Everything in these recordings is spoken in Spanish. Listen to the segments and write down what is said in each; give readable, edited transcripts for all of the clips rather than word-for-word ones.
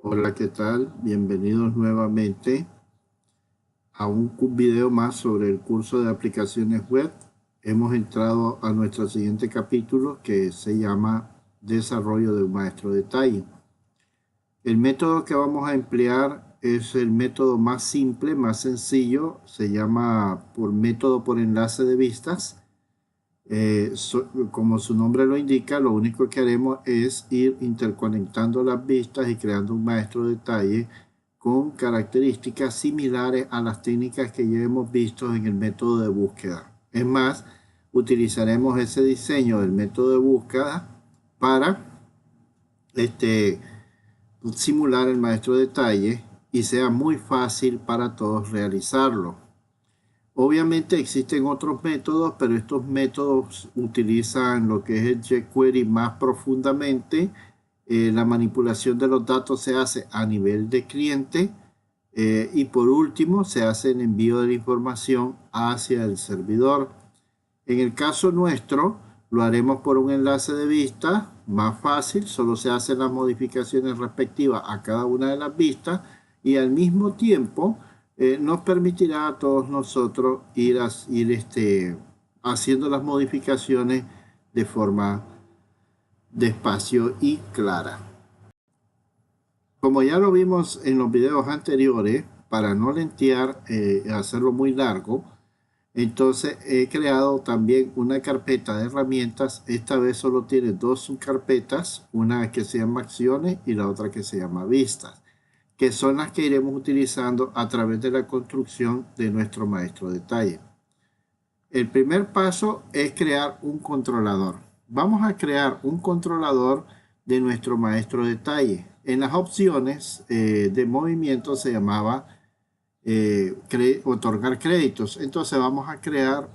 Hola, ¿qué tal? Bienvenidos nuevamente a un video más sobre el curso de aplicaciones web. Hemos entrado a nuestro siguiente capítulo que se llama Desarrollo de un maestro de detalle. El método que vamos a emplear es el método más simple, más sencillo. Se llama método por enlace de vistas. Como su nombre lo indica, lo único que haremos es ir interconectando las vistas y creando un maestro de detalle con características similares a las técnicas que ya hemos visto en el método de búsqueda. Es más, utilizaremos ese diseño del método de búsqueda para simular el maestro de detalle y sea muy fácil para todos realizarlo. Obviamente existen otros métodos, pero estos métodos utilizan lo que es el jQuery más profundamente. La manipulación de los datos se hace a nivel de cliente y por último se hace el envío de la información hacia el servidor. En el caso nuestro lo haremos por un enlace de vista más fácil, solo se hacen las modificaciones respectivas a cada una de las vistas y al mismo tiempo nos permitirá a todos nosotros ir haciendo las modificaciones de forma despacio y clara. Como ya lo vimos en los videos anteriores, para no lentear, hacerlo muy largo, entonces he creado también una carpeta de herramientas. Esta vez solo tiene dos subcarpetas, una que se llama acciones y la otra que se llama vistas, que son las que iremos utilizando a través de la construcción de nuestro maestro de detalle. El primer paso es crear un controlador. Vamos a crear un controlador de nuestro maestro de detalle. En las opciones de movimiento se llamaba otorgar créditos. Entonces vamos a crear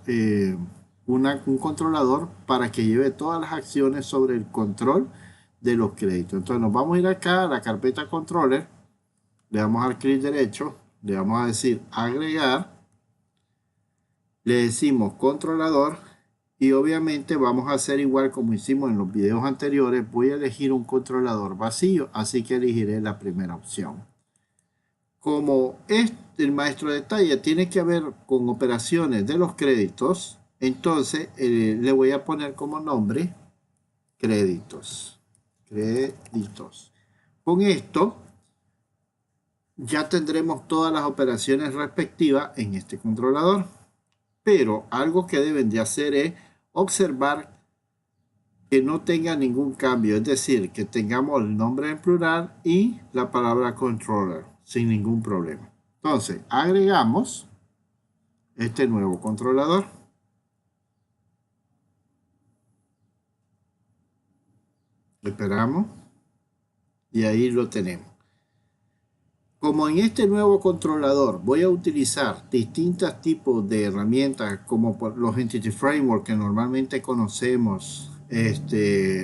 un controlador para que lleve todas las acciones sobre el control de los créditos. Entonces nos vamos a ir acá a la carpeta controller, le damos al clic derecho, le vamos a decir agregar, le decimos controlador y obviamente vamos a hacer igual como hicimos en los videos anteriores. Voy a elegir un controlador vacío, así que elegiré la primera opción. Como el maestro de detalle tiene que ver con operaciones de los créditos, entonces le voy a poner como nombre créditos. Créditos. Con esto ya tendremos todas las operaciones respectivas en este controlador. Pero algo que deben de hacer es observar que no tenga ningún cambio, es decir, que tengamos el nombre en plural y la palabra controller sin ningún problema. Entonces, agregamos este nuevo controlador. Esperamos y ahí lo tenemos. Como en este nuevo controlador voy a utilizar distintos tipos de herramientas como los Entity Framework que normalmente conocemos,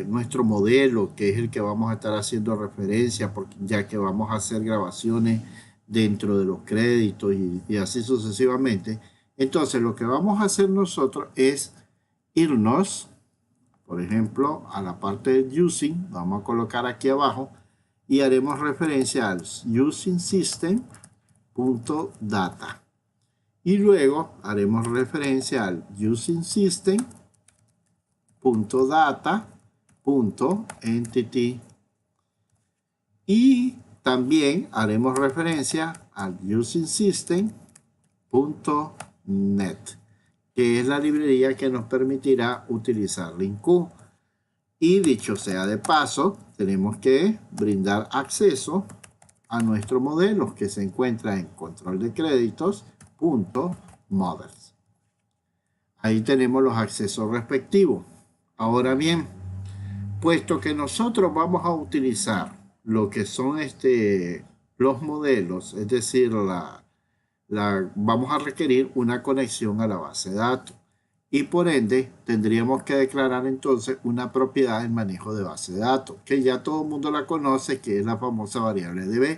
nuestro modelo que es el que vamos a estar haciendo referencia, ya que vamos a hacer grabaciones dentro de los créditos y así sucesivamente. Entonces lo que vamos a hacer nosotros es irnos, por ejemplo, a la parte del using, vamos a colocar aquí abajo y haremos referencia al using system.data y luego haremos referencia al using system.data.entity y también haremos referencia al using system.net, que es la librería que nos permitirá utilizar LINQ. Y dicho sea de paso, tenemos que brindar acceso a nuestro modelo que se encuentra en control de créditos.models. Ahí tenemos los accesos respectivos. Ahora bien, puesto que nosotros vamos a utilizar lo que son los modelos, es decir, vamos a requerir una conexión a la base de datos. Y por ende tendríamos que declarar entonces una propiedad en manejo de base de datos, que ya todo el mundo la conoce, que es la famosa variable DB.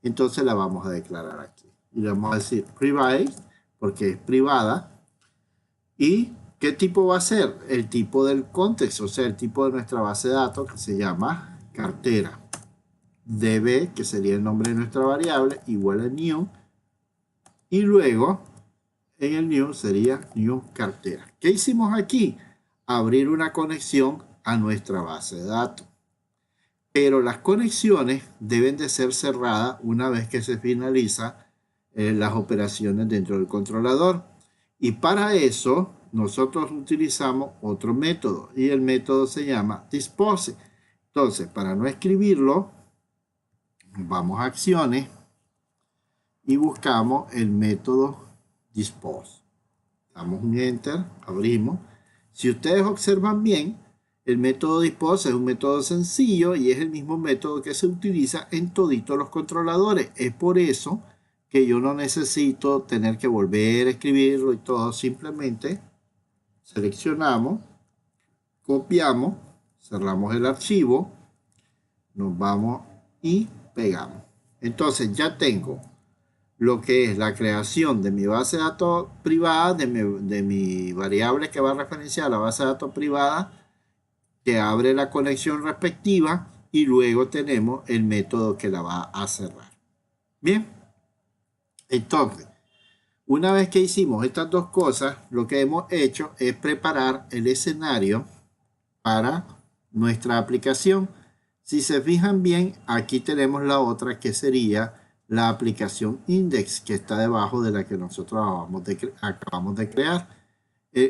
Entonces la vamos a declarar aquí. Y le vamos a decir private, porque es privada. ¿Y qué tipo va a ser? El tipo del contexto, o sea, el tipo de nuestra base de datos, que se llama cartera. db, que sería el nombre de nuestra variable, igual a new, y luego en el new sería new cartera. ¿Qué hicimos aquí? Abrir una conexión a nuestra base de datos. Pero las conexiones deben de ser cerradas una vez que se finaliza las operaciones dentro del controlador. Y para eso nosotros utilizamos otro método y el método se llama dispose. Entonces, para no escribirlo, vamos a acciones y buscamos el método dispose. Damos un enter, abrimos. Si ustedes observan bien, el método dispose es un método sencillo y es el mismo método que se utiliza en toditos los controladores. Es por eso que yo no necesito tener que volver a escribirlo y todo. Simplemente seleccionamos, copiamos, cerramos el archivo, nos vamos y pegamos. Entonces ya tengo lo que es la creación de mi base de datos privada, de mi variable que va a referenciar a la base de datos privada, que abre la conexión respectiva y luego tenemos el método que la va a cerrar. Bien, entonces, una vez que hicimos estas dos cosas, lo que hemos hecho es preparar el escenario para nuestra aplicación. Si se fijan bien, aquí tenemos la otra que sería la aplicación index, que está debajo de la que nosotros acabamos de crear.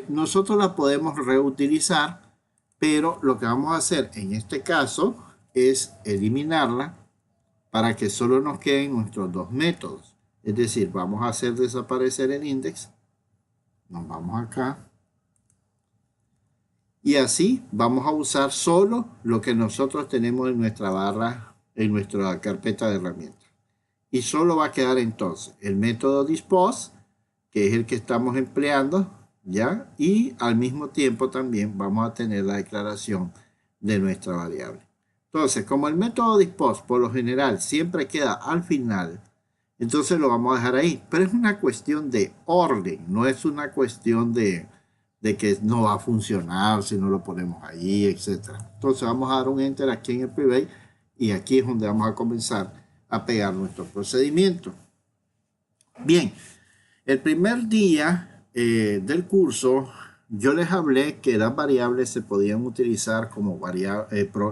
Nosotros la podemos reutilizar, pero lo que vamos a hacer en este caso es eliminarla para que solo nos queden nuestros dos métodos. Es decir, vamos a hacer desaparecer el index. Nos vamos acá. Y así vamos a usar solo lo que nosotros tenemos en nuestra barra, en nuestra carpeta de herramientas. Y solo va a quedar entonces el método dispose, que es el que estamos empleando, ¿ya? Y al mismo tiempo también vamos a tener la declaración de nuestra variable. Entonces, como el método dispose por lo general siempre queda al final, entonces lo vamos a dejar ahí. Pero es una cuestión de orden, no es una cuestión de que no va a funcionar si no lo ponemos ahí, etc. Entonces vamos a dar un enter aquí en el private y aquí es donde vamos a comenzar a pegar nuestro procedimiento. Bien, el primer día del curso yo les hablé que las variables se podían utilizar como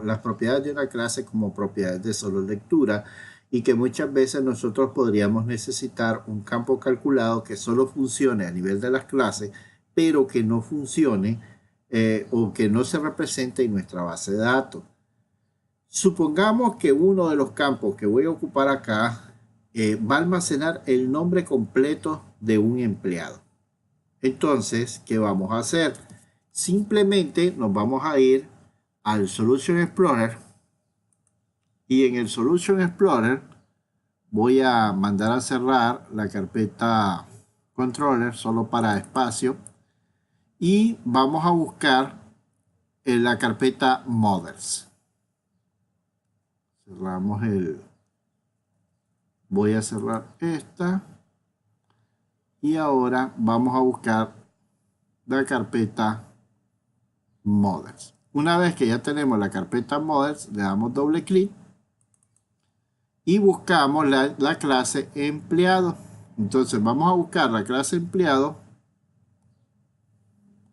las propiedades de una clase como propiedades de solo lectura y que muchas veces nosotros podríamos necesitar un campo calculado que solo funcione a nivel de las clases, pero que no funcione o que no se represente en nuestra base de datos. Supongamos que uno de los campos que voy a ocupar acá va a almacenar el nombre completo de un empleado. Entonces, ¿qué vamos a hacer? Simplemente nos vamos a ir al Solution Explorer y en el Solution Explorer voy a mandar a cerrar la carpeta Controller solo para espacio y vamos a buscar en la carpeta Models. Cerramos voy a cerrar esta y ahora vamos a buscar la carpeta Models. Una vez que ya tenemos la carpeta Models, le damos doble clic y buscamos la clase empleado. Entonces vamos a buscar la clase empleado.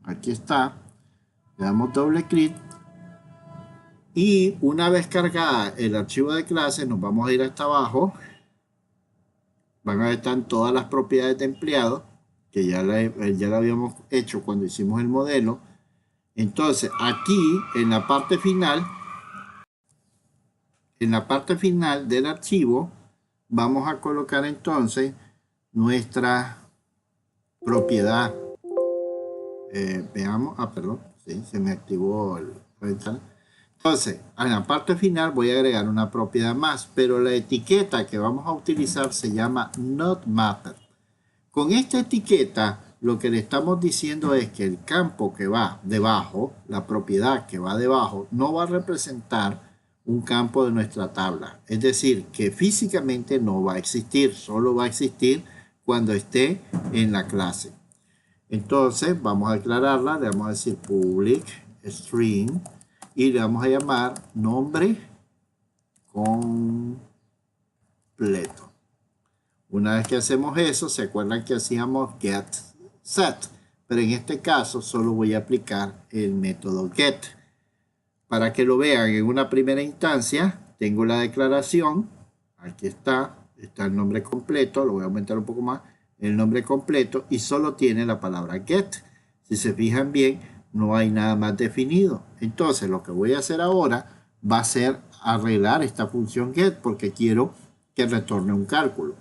Aquí está. Le damos doble clic. Y una vez cargada el archivo de clase, nos vamos a ir hasta abajo. Van a estar todas las propiedades de empleado, que ya la habíamos hecho cuando hicimos el modelo. Entonces, aquí en la parte final del archivo, vamos a colocar entonces nuestra propiedad. Veamos, perdón, sí, se me activó el ventana. Entonces, en la parte final voy a agregar una propiedad más, pero la etiqueta que vamos a utilizar se llama NotMapper. Con esta etiqueta, lo que le estamos diciendo es que el campo que va debajo, la propiedad que va debajo, no va a representar un campo de nuestra tabla. Es decir, que físicamente no va a existir, solo va a existir cuando esté en la clase. Entonces, vamos a declararla, le vamos a decir public string y le vamos a llamar nombre completo. Una vez que hacemos eso, se acuerdan que hacíamos get set, pero en este caso solo voy a aplicar el método get. Para que lo vean en una primera instancia, tengo la declaración, aquí está el nombre completo, lo voy a aumentar un poco más, el nombre completo, y solo tiene la palabra get. Si se fijan bien, no hay nada más definido. Entonces lo que voy a hacer ahora va a ser arreglar esta función get, porque quiero que retorne un cálculo.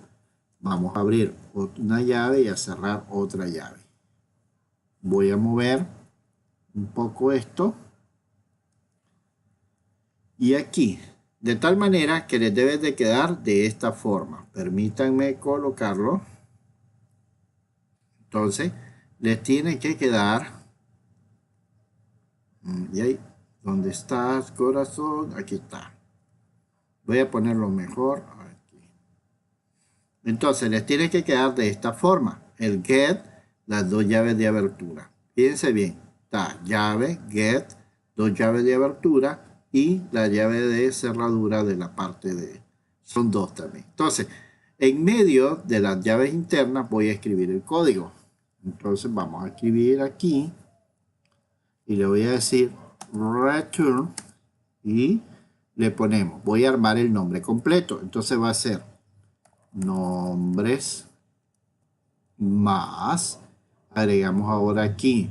Vamos a abrir una llave y a cerrar otra llave. Voy a mover un poco esto. Y aquí, de tal manera que les debe de quedar de esta forma. Permítanme colocarlo. Entonces, les tiene que quedar. Y ahí, ¿dónde estás, corazón? Aquí está. Voy a ponerlo mejor. Entonces les tiene que quedar de esta forma. El get, las dos llaves de abertura. Fíjense bien. Está llave, get, dos llaves de abertura y la llave de cerradura de la parte de... Son dos también. Entonces, en medio de las llaves internas voy a escribir el código. Entonces vamos a escribir aquí. Y le voy a decir return. Y le ponemos. Voy a armar el nombre completo. Entonces va a ser nombres más, agregamos ahora aquí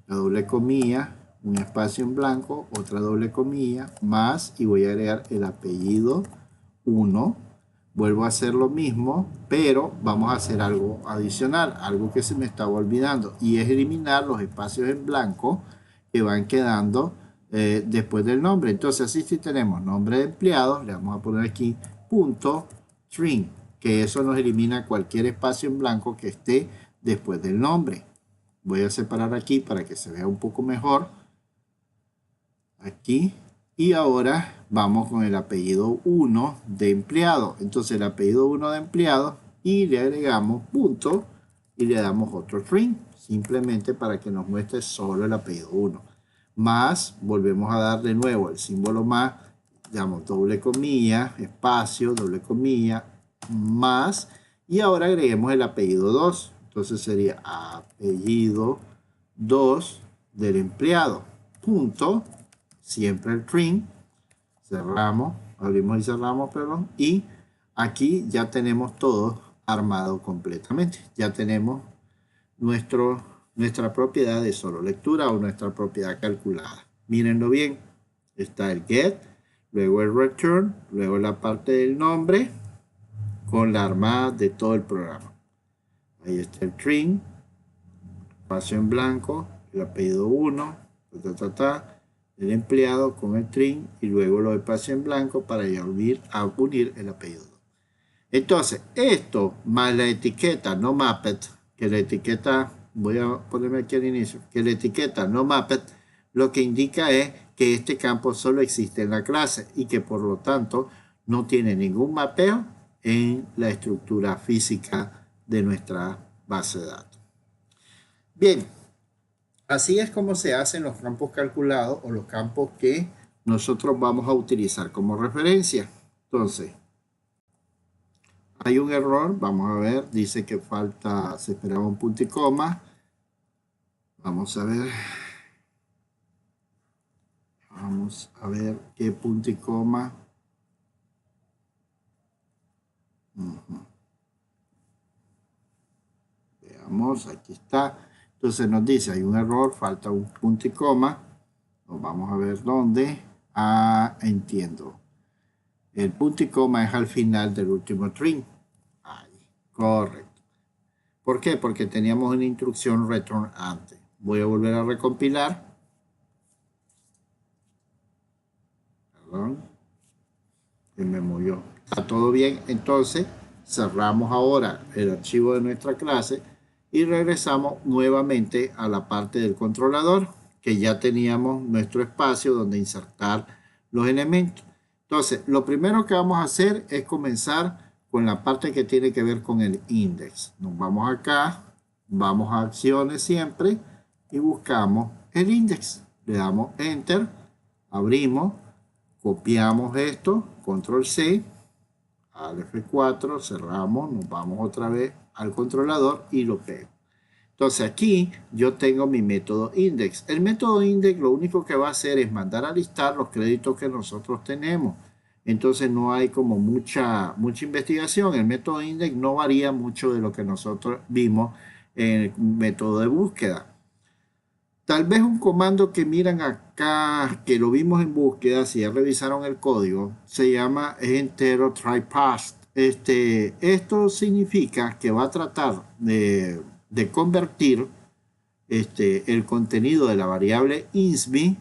la doble comilla, un espacio en blanco, otra doble comilla, más, y voy a agregar el apellido 1. Vuelvo a hacer lo mismo, pero vamos a hacer algo adicional, algo que se me estaba olvidando, y es eliminar los espacios en blanco que van quedando después del nombre. Entonces así si tenemos nombre de empleados, le vamos a poner aquí punto string, que eso nos elimina cualquier espacio en blanco que esté después del nombre. Voy a separar aquí para que se vea un poco mejor. Aquí. Y ahora vamos con el apellido 1 de empleado. Entonces el apellido 1 de empleado y le agregamos punto y le damos otro string. Simplemente para que nos muestre solo el apellido 1. Más, volvemos a dar de nuevo el símbolo más. Damos doble comilla, espacio, doble comilla, más, y ahora agreguemos el apellido 2. Entonces sería apellido 2 del empleado, punto, siempre el string, cerramos, abrimos y cerramos, perdón, y aquí ya tenemos todo armado completamente. Ya tenemos nuestra propiedad de solo lectura o nuestra propiedad calculada. Mírenlo bien, está el get, luego el return, luego la parte del nombre, con la armada de todo el programa. Ahí está el string, espacio en blanco, el apellido 1, el empleado con el string y luego los espacios en blanco para ya unir el apellido 2. Entonces, esto más la etiqueta no mapped, que la etiqueta, voy a ponerme aquí al inicio, que la etiqueta no mapped, lo que indica es que este campo solo existe en la clase y que por lo tanto no tiene ningún mapeo en la estructura física de nuestra base de datos. Bien, así es como se hacen los campos calculados o los campos que nosotros vamos a utilizar como referencia. Entonces, hay un error, vamos a ver, dice que falta, se esperaba un punto y coma. Vamos a ver qué punto y coma. Veamos, aquí está. Entonces nos dice, hay un error, falta un punto y coma. Nos vamos a ver dónde. Entiendo. El punto y coma es al final del último string. Ahí, correcto. ¿Por qué? Porque teníamos una instrucción return antes. Voy a volver a recompilar. Perdón. Que me movió. Está todo bien. Entonces, cerramos ahora el archivo de nuestra clase y regresamos nuevamente a la parte del controlador, que ya teníamos nuestro espacio donde insertar los elementos. Entonces, lo primero que vamos a hacer es comenzar con la parte que tiene que ver con el index. Nos vamos acá, vamos a acciones siempre y buscamos el index. Le damos enter, abrimos, copiamos esto, control C, al F4, cerramos, nos vamos otra vez al controlador y lo pego. Entonces aquí yo tengo mi método index. El método index lo único que va a hacer es mandar a listar los créditos que nosotros tenemos. Entonces no hay como mucha investigación. El método index no varía mucho de lo que nosotros vimos en el método de búsqueda. Tal vez un comando que miran acá, que lo vimos en búsqueda, si ya revisaron el código, se llama entero try pass. Esto significa que va a tratar de convertir el contenido de la variable insb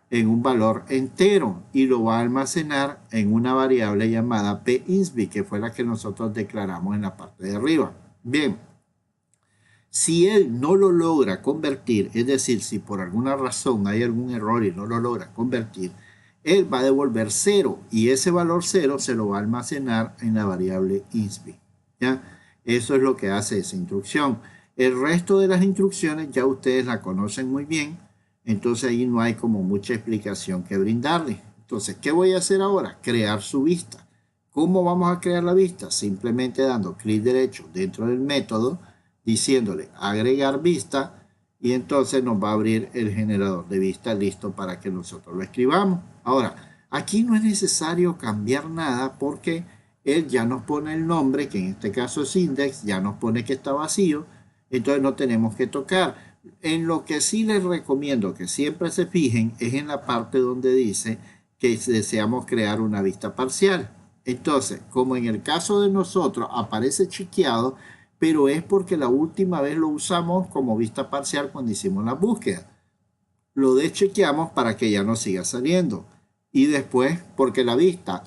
en un valor entero y lo va a almacenar en una variable llamada pinsb, que fue la que nosotros declaramos en la parte de arriba. Bien, si él no lo logra convertir, es decir, si por alguna razón hay algún error y no lo logra convertir, él va a devolver 0 y ese valor 0 se lo va a almacenar en la variable insb. ¿Ya? Eso es lo que hace esa instrucción. El resto de las instrucciones ya ustedes la conocen muy bien, entonces ahí no hay como mucha explicación que brindarle. Entonces, ¿qué voy a hacer ahora? Crear su vista. ¿Cómo vamos a crear la vista? Simplemente dando clic derecho dentro del método, diciéndole agregar vista, y entonces nos va a abrir el generador de vista listo para que nosotros lo escribamos. Ahora, aquí no es necesario cambiar nada porque él ya nos pone el nombre, que en este caso es index, ya nos pone que está vacío, entonces no tenemos que tocar. En lo que sí les recomiendo que siempre se fijen es en la parte donde dice que deseamos crear una vista parcial. Entonces, como en el caso de nosotros aparece chequeado, pero es porque la última vez lo usamos como vista parcial cuando hicimos la búsqueda. Lo deschequeamos para que ya no siga saliendo. Y después, porque la vista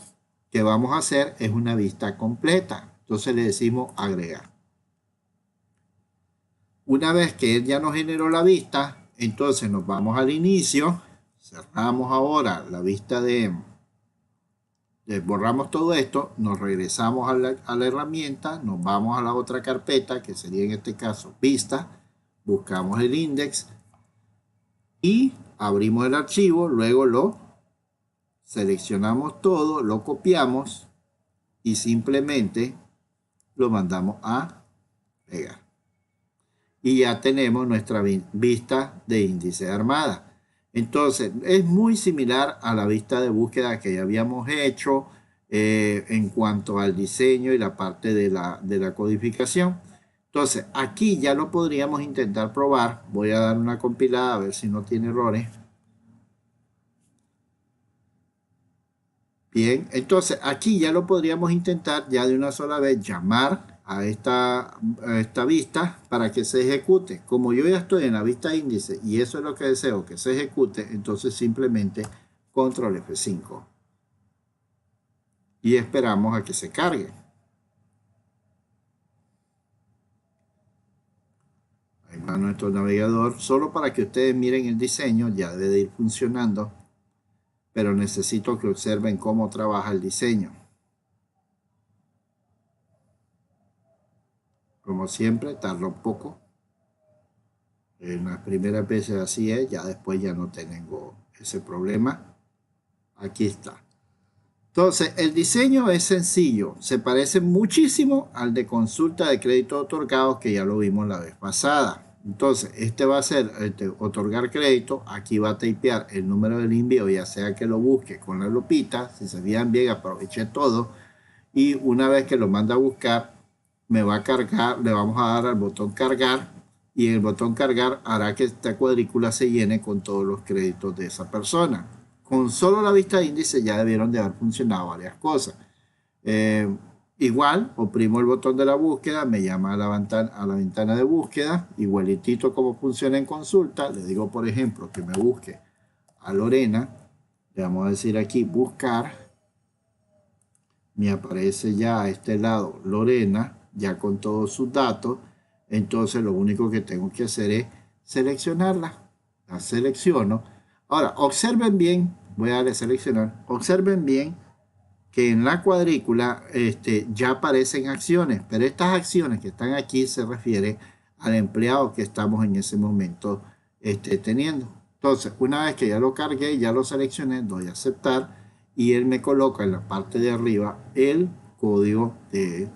que vamos a hacer es una vista completa. Entonces le decimos agregar. Una vez que él ya nos generó la vista, entonces nos vamos al inicio. Cerramos ahora la vista borramos todo esto, nos regresamos a la herramienta, nos vamos a la otra carpeta, que sería en este caso vista, buscamos el index y abrimos el archivo, luego lo seleccionamos todo, lo copiamos y simplemente lo mandamos a pegar. Y ya tenemos nuestra vista de índice de armada. Entonces, es muy similar a la vista de búsqueda que ya habíamos hecho en cuanto al diseño y la parte de la codificación. Entonces, aquí ya lo podríamos intentar probar. Voy a dar una compilada a ver si no tiene errores. Bien, entonces aquí ya lo podríamos intentar ya de una sola vez llamar a esta vista para que se ejecute. Como yo ya estoy en la vista índice y eso es lo que deseo que se ejecute, entonces simplemente control F5 y esperamos a que se cargue. Ahí va nuestro navegador, solo para que ustedes miren el diseño, ya debe de ir funcionando, pero necesito que observen cómo trabaja el diseño. Como siempre, tarda un poco. En las primeras veces así es, ya después ya no tengo ese problema. Aquí está. Entonces, el diseño es sencillo. Se parece muchísimo al de consulta de créditos otorgados que ya lo vimos la vez pasada. Entonces, este va a ser otorgar crédito. Aquí va a tipear el número del envío, ya sea que lo busque con la lupita. Si se fijan bien, aproveché todo. Y una vez que lo manda a buscar, me va a cargar, le vamos a dar al botón cargar y el botón cargar hará que esta cuadrícula se llene con todos los créditos de esa persona. Con solo la vista de índice ya debieron de haber funcionado varias cosas. Igual, oprimo el botón de la búsqueda, me llama a la ventana de búsqueda, igualitito como funciona en consulta. Le digo, por ejemplo, que me busque a Lorena. Le vamos a decir aquí buscar. Me aparece ya a este lado Lorena, ya con todos sus datos. Entonces lo único que tengo que hacer es seleccionarla. La selecciono. Ahora, observen bien, voy a darle seleccionar. Observen bien que en la cuadrícula ya aparecen acciones, pero estas acciones que están aquí se refiere al empleado que estamos en ese momento teniendo. Entonces, una vez que ya lo cargué, ya lo seleccioné, doy a aceptar y él me coloca en la parte de arriba el código del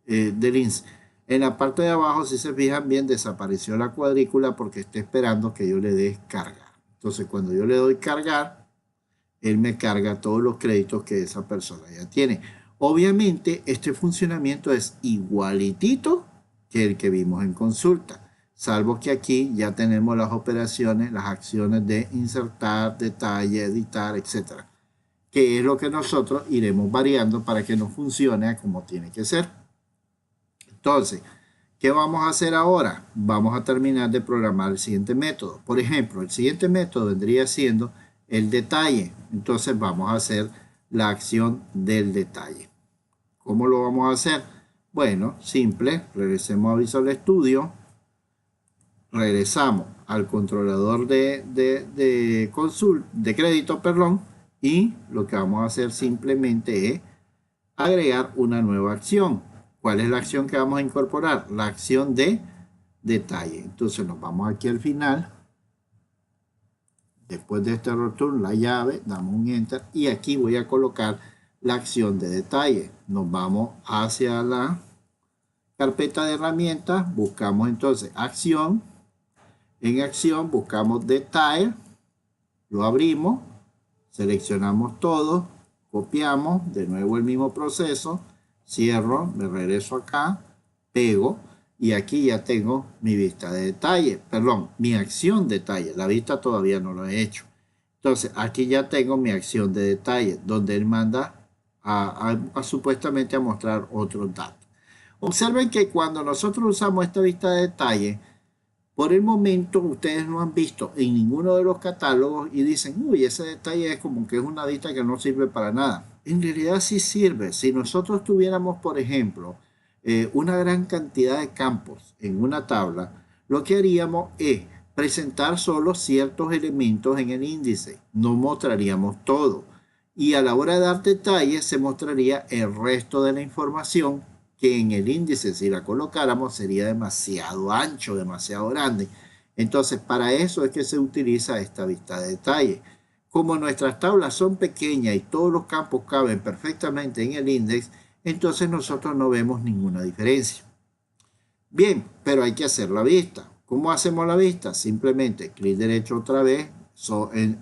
INSS. En la parte de abajo, si se fijan bien, desapareció la cuadrícula porque está esperando que yo le dé cargar. Entonces, cuando yo le doy cargar, él me carga todos los créditos que esa persona ya tiene. Obviamente, este funcionamiento es igualitito que el que vimos en consulta, salvo que aquí ya tenemos las operaciones, las acciones de insertar, detalle, editar, etcétera, que es lo que nosotros iremos variando para que nos funcione como tiene que ser. Entonces, ¿qué vamos a hacer ahora? Vamos a terminar de programar el siguiente método. Por ejemplo, el siguiente método vendría siendo el detalle. Entonces vamos a hacer la acción del detalle. ¿Cómo lo vamos a hacer? Bueno, simple. Regresemos a Visual Studio. Regresamos al controlador de crédito, perdón. Y lo que vamos a hacer simplemente es agregar una nueva acción. ¿Cuál es la acción que vamos a incorporar? La acción de detalle. Entonces nos vamos aquí al final. Después de este return, la llave, damos un enter y aquí voy a colocar la acción de detalle. Nos vamos hacia la carpeta de herramientas, buscamos entonces acción. En acción buscamos detalle, lo abrimos, seleccionamos todo, copiamos, de nuevo el mismo proceso, cierro, me regreso acá, pego y aquí ya tengo mi vista de detalle, perdón, mi acción detalle, la vista todavía no lo he hecho. Entonces aquí ya tengo mi acción de detalle donde él manda supuestamente a mostrar otros datos. Observen que cuando nosotros usamos esta vista de detalle, por el momento ustedes no han visto en ninguno de los catálogos y dicen, uy, ese detalle es como que es una vista que no sirve para nada. En realidad sí sirve. Si nosotros tuviéramos, por ejemplo, una gran cantidad de campos en una tabla, lo que haríamos es presentar solo ciertos elementos en el índice. No mostraríamos todo. Y a la hora de dar detalles se mostraría el resto de la información que en el índice, si la colocáramos, sería demasiado ancho, demasiado grande. Entonces, para eso es que se utiliza esta vista de detalle. Como nuestras tablas son pequeñas y todos los campos caben perfectamente en el índice, entonces nosotros no vemos ninguna diferencia. Bien, pero hay que hacer la vista. ¿Cómo hacemos la vista? Simplemente clic derecho otra vez,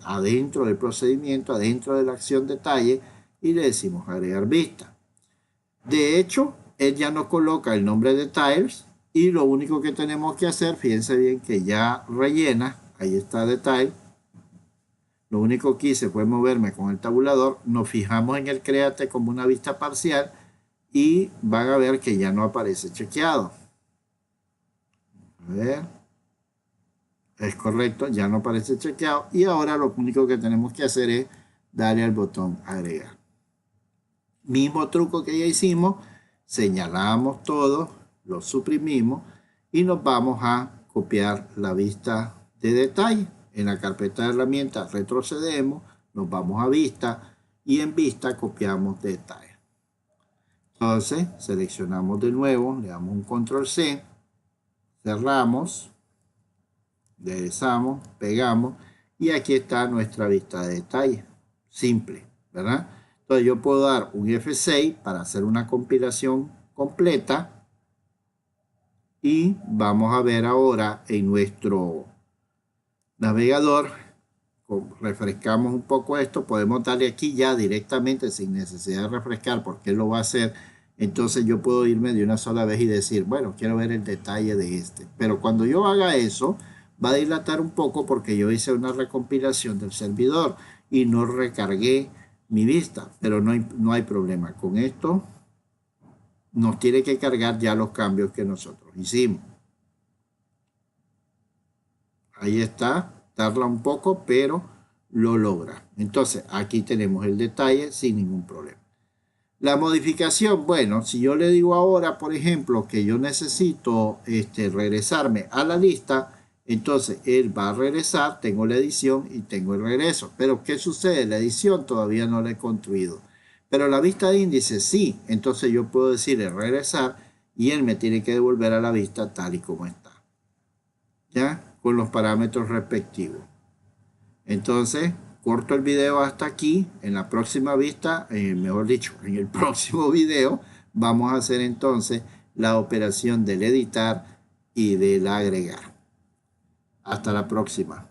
adentro del procedimiento, adentro de la acción detalle, y le decimos agregar vista. De hecho, él ya nos coloca el nombre de tiles y lo único que tenemos que hacer, fíjense bien que ya rellena, ahí está detalle. Lo único que hice fue moverme con el tabulador, nos fijamos en el créate como una vista parcial y van a ver que ya no aparece chequeado. A ver, es correcto, ya no aparece chequeado y ahora lo único que tenemos que hacer es darle al botón agregar. Mismo truco que ya hicimos, señalamos todo, lo suprimimos y nos vamos a copiar la vista de detalle. En la carpeta de herramientas retrocedemos, nos vamos a vista y en vista copiamos detalle. Entonces seleccionamos de nuevo, le damos un control C, cerramos, enderezamos, pegamos y aquí está nuestra vista de detalle. Simple, ¿verdad? Entonces yo puedo dar un F6 para hacer una compilación completa y vamos a ver ahora en nuestro navegador, refrescamos un poco esto, podemos darle aquí ya directamente sin necesidad de refrescar porque él lo va a hacer. Entonces yo puedo irme de una sola vez y decir, bueno, quiero ver el detalle de este. Pero cuando yo haga eso, va a dilatar un poco porque yo hice una recompilación del servidor y no recargué mi vista, pero no hay problema. Con esto nos tiene que cargar ya los cambios que nosotros hicimos. Ahí está, tarda un poco, pero lo logra. Entonces, aquí tenemos el detalle sin ningún problema. La modificación, bueno, si yo le digo ahora, por ejemplo, que yo necesito regresarme a la lista, entonces él va a regresar, tengo la edición y tengo el regreso. Pero ¿qué sucede? La edición todavía no la he construido. Pero la vista de índice sí, entonces yo puedo decirle regresar y él me tiene que devolver a la vista tal y como está. ¿Ya? Con los parámetros respectivos. Entonces, corto el video hasta aquí. En la próxima vista, mejor dicho, en el próximo video, vamos a hacer entonces la operación del editar y del agregar. Hasta la próxima.